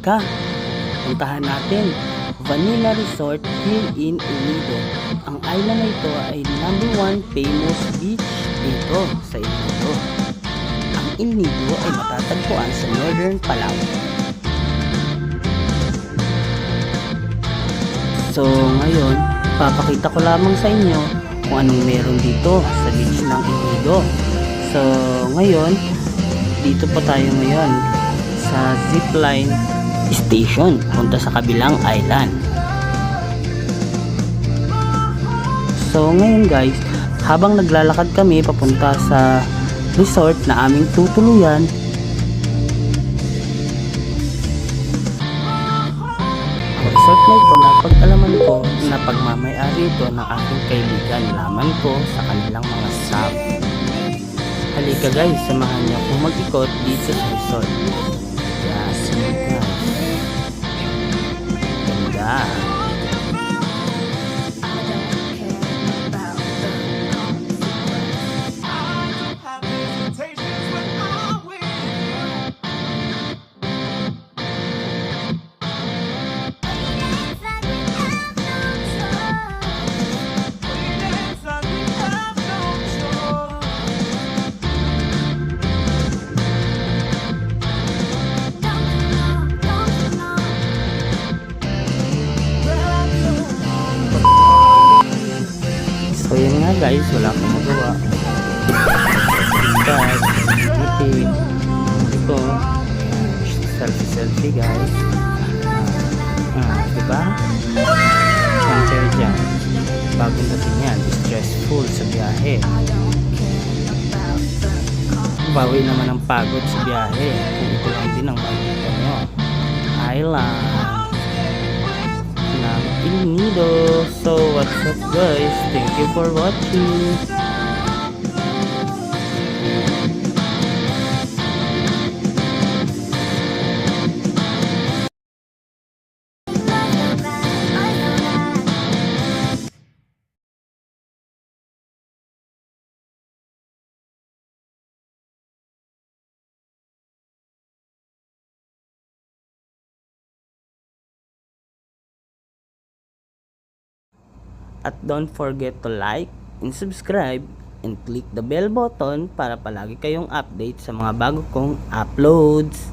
Halika, puntahan natin Vanilla Resort here in Unido. Ang island na ito ay #1 famous beach dito sa Unido. Ang Unido ay matatagpuan sa Northern Palawan. So ngayon, papakita ko lamang sa inyo kung anong meron dito sa beach ng Unido. So ngayon, dito pa tayo ngayon sa zipline station punta sa kabilang island. So ngayon guys, habang naglalakad kami papunta sa resort na aming tutuluyan, ang resort na ito napag-alaman ko na pagmamay-ari ito ng aking kaibigan. Nalaman ko sa kanilang mga staff. Halika guys, samahan niyo akong mag-ikot dito sa resort. Yes, guys. Ganda. So yun nga guys, wala akong magawa. Guys, buti ito, selfie guys. Diba? Compare dyan, bagong dating yan, stressful sa biyahe. Bawi naman ang pagod sa biyahe kung ito lang din ang makikita nyo. Island ng Unido. So what's up guys, thank you for watching. At don't forget to like and subscribe and click the bell button para palagi kayong update sa mga bago kong uploads.